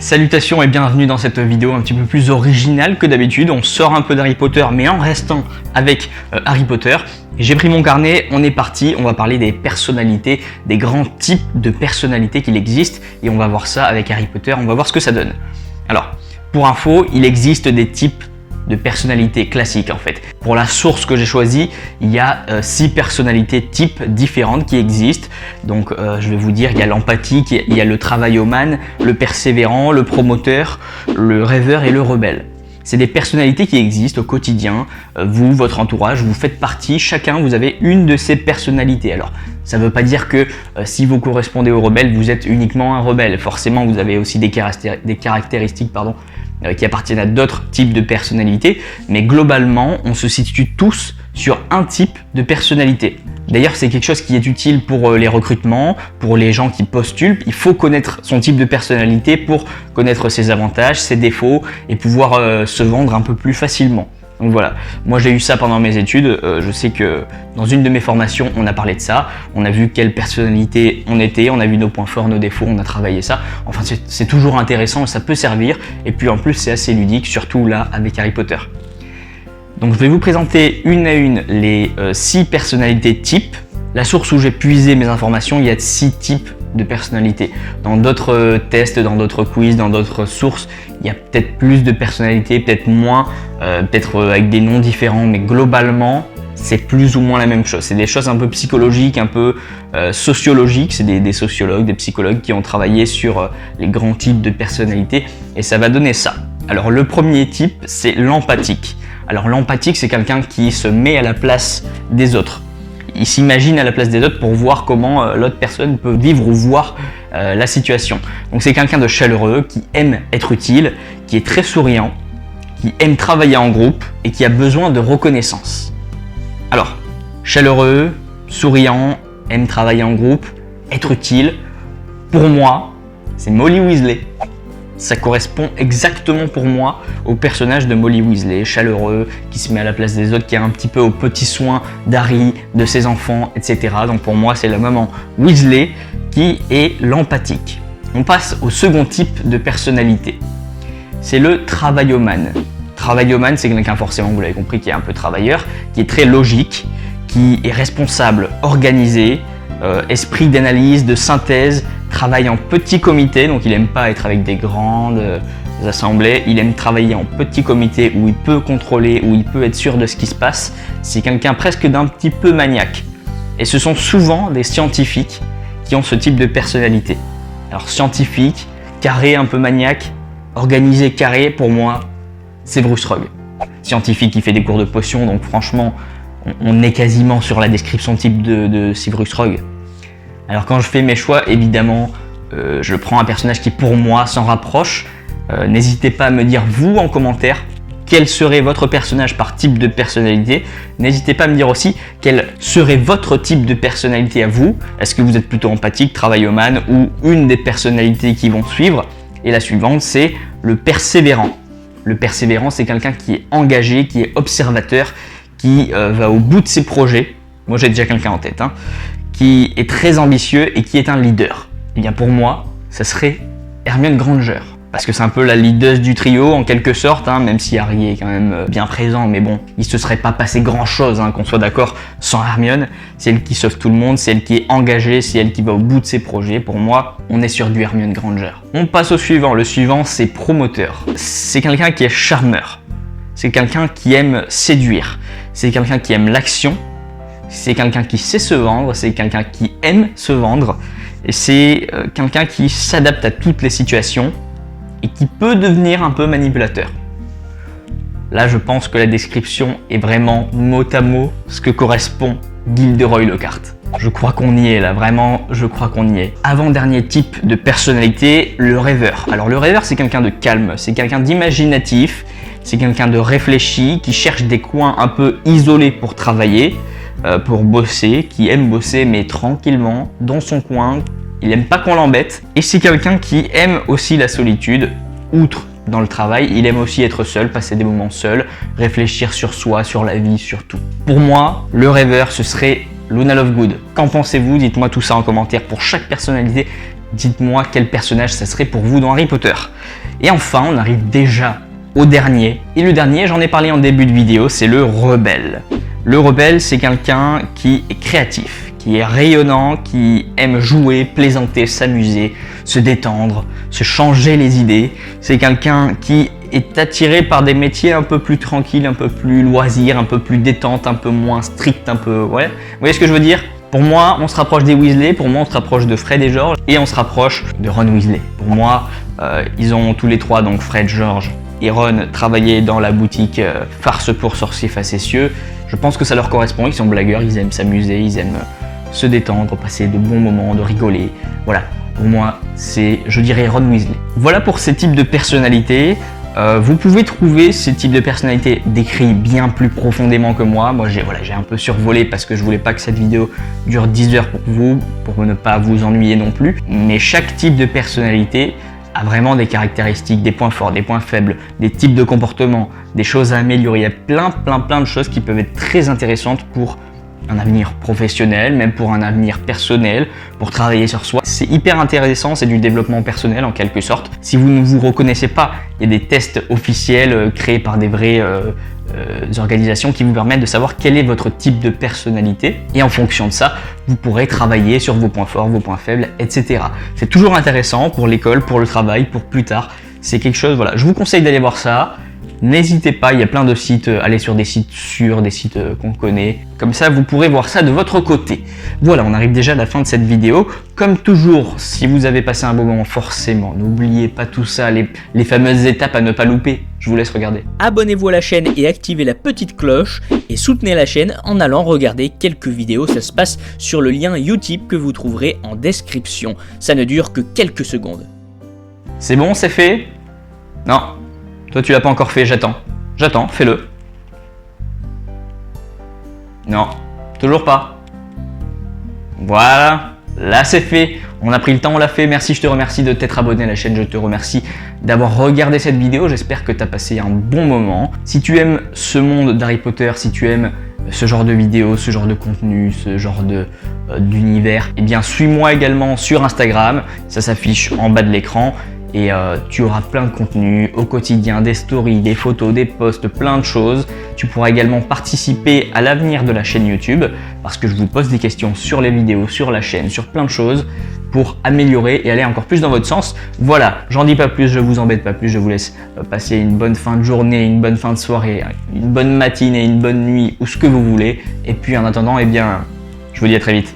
Salutations et bienvenue dans cette vidéo un petit peu plus originale que d'habitude. On sort un peu d'Harry Potter mais en restant avec Harry Potter. J'ai pris mon carnet, on est parti, on va parler des personnalités, des grands types de personnalités qu'il existe et on va voir ça avec Harry Potter, on va voir ce que ça donne. Alors, pour info, il existe des types de personnalités classiques en fait. Pour la source que j'ai choisie, il y a 6 personnalités types différentes qui existent. Donc je vais vous dire, il y a l'empathique, il y a le travailloman, le persévérant, le promoteur, le rêveur et le rebelle. C'est des personnalités qui existent au quotidien. Vous, votre entourage, vous faites partie, chacun vous avez une de ces personnalités. Alors ça ne veut pas dire que si vous correspondez au rebelle, vous êtes uniquement un rebelle. Forcément, vous avez aussi des caractéristiques qui appartiennent à d'autres types de personnalités, mais globalement, on se situe tous sur un type de personnalité. D'ailleurs, c'est quelque chose qui est utile pour les recrutements, pour les gens qui postulent. Il faut connaître son type de personnalité pour connaître ses avantages, ses défauts et pouvoir se vendre un peu plus facilement. Donc voilà, moi j'ai eu ça pendant mes études, je sais que dans une de mes formations on a parlé de ça, on a vu quelle personnalité on était, on a vu nos points forts, nos défauts, on a travaillé ça, enfin c'est toujours intéressant, ça peut servir et puis en plus c'est assez ludique, surtout là avec Harry Potter. Donc je vais vous présenter une à une les 6 personnalités types. La source où j'ai puisé mes informations, il y a 6 types de personnalités. Dans d'autres tests, dans d'autres quiz, dans d'autres sources, il y a peut-être plus de personnalités, peut-être moins, peut-être avec des noms différents, mais globalement, c'est plus ou moins la même chose. C'est des choses un peu psychologiques, un peu sociologiques. C'est des sociologues, des psychologues qui ont travaillé sur les grands types de personnalités et ça va donner ça. Alors le premier type, c'est l'empathique. Alors l'empathique, c'est quelqu'un qui se met à la place des autres. Il s'imagine à la place des autres pour voir comment l'autre personne peut vivre ou voir la situation. Donc c'est quelqu'un de chaleureux, qui aime être utile, qui est très souriant, qui aime travailler en groupe et qui a besoin de reconnaissance. Alors, chaleureux, souriant, aime travailler en groupe, être utile, pour moi, c'est Molly Weasley. Ça correspond exactement pour moi au personnage de Molly Weasley, chaleureux, qui se met à la place des autres, qui a un petit peu aux petits soins d'Harry, de ses enfants, etc. Donc pour moi, c'est la maman Weasley qui est l'empathique. On passe au second type de personnalité. C'est le travailloman. Travailloman, c'est quelqu'un forcément, vous l'avez compris, qui est un peu travailleur, qui est très logique, qui est responsable, organisé, esprit d'analyse, de synthèse, travaille en petit comité, donc il n'aime pas être avec des grandes assemblées, il aime travailler en petit comité où il peut contrôler, où il peut être sûr de ce qui se passe. C'est quelqu'un presque d'un petit peu maniaque. Et ce sont souvent des scientifiques qui ont ce type de personnalité. Alors scientifique, carré, un peu maniaque, organisé, carré, pour moi, c'est Bruce Rugg. Scientifique qui fait des cours de potions, donc franchement, on est quasiment sur la description type de Severus Rogue. Alors quand je fais mes choix, évidemment, je prends un personnage qui pour moi s'en rapproche. N'hésitez pas à me dire vous en commentaire quel serait votre personnage par type de personnalité. N'hésitez pas à me dire aussi quel serait votre type de personnalité à vous. Est-ce que vous êtes plutôt empathique, travailloman ou une des personnalités qui vont suivre. Et la suivante, c'est le persévérant. Le persévérant, c'est quelqu'un qui est engagé, qui est observateur, qui va au bout de ses projets. Moi, j'ai déjà quelqu'un en tête, qui est très ambitieux et qui est un leader. Et bien pour moi, ça serait Hermione Granger. Parce que c'est un peu la leaduse du trio en quelque sorte, même si Harry est quand même bien présent, mais bon, il se serait pas passé grand chose, qu'on soit d'accord, sans Hermione. C'est elle qui sauve tout le monde, c'est elle qui est engagée, c'est elle qui va au bout de ses projets. Pour moi, on est sur du Hermione Granger. On passe au suivant. Le suivant, c'est promoteur. C'est quelqu'un qui est charmeur. C'est quelqu'un qui aime séduire. C'est quelqu'un qui aime l'action. C'est quelqu'un qui sait se vendre. C'est quelqu'un qui aime se vendre. Et c'est quelqu'un qui s'adapte à toutes les situations et qui peut devenir un peu manipulateur. Là, je pense que la description est vraiment mot à mot ce que correspond Gilderoy Lockhart. Je crois qu'on y est là, vraiment, je crois qu'on y est. Avant-dernier type de personnalité, le rêveur. Alors le rêveur, c'est quelqu'un de calme, c'est quelqu'un d'imaginatif, c'est quelqu'un de réfléchi, qui cherche des coins un peu isolés pour travailler, pour bosser, qui aime bosser mais tranquillement, dans son coin. Il n'aime pas qu'on l'embête. Et c'est quelqu'un qui aime aussi la solitude, outre dans le travail. Il aime aussi être seul, passer des moments seul, réfléchir sur soi, sur la vie, sur tout. Pour moi, le rêveur, ce serait Luna Lovegood. Qu'en pensez-vous? Dites-moi tout ça en commentaire pour chaque personnalité. Dites-moi quel personnage ça serait pour vous dans Harry Potter. Et enfin, on arrive déjà au dernier. Et le dernier, j'en ai parlé en début de vidéo, c'est le rebelle. Le rebelle, c'est quelqu'un qui est créatif, qui est rayonnant, qui aime jouer, plaisanter, s'amuser, se détendre, se changer les idées. C'est quelqu'un qui est attiré par des métiers un peu plus tranquilles, un peu plus loisirs, un peu plus détente, un peu moins strict, un peu... Ouais. Vous voyez ce que je veux dire? Pour moi, on se rapproche des Weasley, pour moi on se rapproche de Fred et George, et on se rapproche de Ron Weasley. Pour moi, ils ont tous les trois, donc Fred, George et Ron, travaillé dans la boutique Farce pour sorciers facétieux. Je pense que ça leur correspond, ils sont blagueurs, ils aiment s'amuser, ils aiment se détendre, passer de bons moments, de rigoler. Voilà, pour moi, c'est, je dirais, Ron Weasley. Voilà pour ces types de personnalités. Vous pouvez trouver ces types de personnalités décrits bien plus profondément que moi. Moi, j'ai un peu survolé parce que je voulais pas que cette vidéo dure 10 heures pour vous, pour ne pas vous ennuyer non plus. Mais chaque type de personnalité a vraiment des caractéristiques, des points forts, des points faibles, des types de comportements, des choses à améliorer. Il y a plein de choses qui peuvent être très intéressantes pour un avenir professionnel, même pour un avenir personnel, pour travailler sur soi. C'est hyper intéressant, c'est du développement personnel en quelque sorte. Si vous ne vous reconnaissez pas, il y a des tests officiels créés par des vraies organisations qui vous permettent de savoir quel est votre type de personnalité. Et en fonction de ça, vous pourrez travailler sur vos points forts, vos points faibles, etc. C'est toujours intéressant pour l'école, pour le travail, pour plus tard. C'est quelque chose, voilà, je vous conseille d'aller voir ça. N'hésitez pas, il y a plein de sites, allez sur des sites sûrs, des sites qu'on connaît. Comme ça, vous pourrez voir ça de votre côté. Voilà, on arrive déjà à la fin de cette vidéo. Comme toujours, si vous avez passé un bon moment, forcément, n'oubliez pas tout ça, les fameuses étapes à ne pas louper. Je vous laisse regarder. Abonnez-vous à la chaîne et activez la petite cloche. Et soutenez la chaîne en allant regarder quelques vidéos. Ça se passe sur le lien YouTube que vous trouverez en description. Ça ne dure que quelques secondes. C'est bon, c'est fait? Non. Toi, tu l'as pas encore fait, j'attends. J'attends, fais-le. Non, toujours pas. Voilà, là c'est fait. On a pris le temps, on l'a fait. Merci, je te remercie de t'être abonné à la chaîne. Je te remercie d'avoir regardé cette vidéo. J'espère que tu as passé un bon moment. Si tu aimes ce monde d'Harry Potter, si tu aimes ce genre de vidéos, ce genre de contenu, ce genre d'univers, eh bien suis-moi également sur Instagram. Ça s'affiche en bas de l'écran. Et tu auras plein de contenus au quotidien, des stories, des photos, des posts, plein de choses. Tu pourras également participer à l'avenir de la chaîne YouTube parce que je vous pose des questions sur les vidéos, sur la chaîne, sur plein de choses pour améliorer et aller encore plus dans votre sens. Voilà, j'en dis pas plus, je vous embête pas plus, je vous laisse passer une bonne fin de journée, une bonne fin de soirée, une bonne matinée, une bonne nuit ou ce que vous voulez. Et puis en attendant, eh bien, je vous dis à très vite.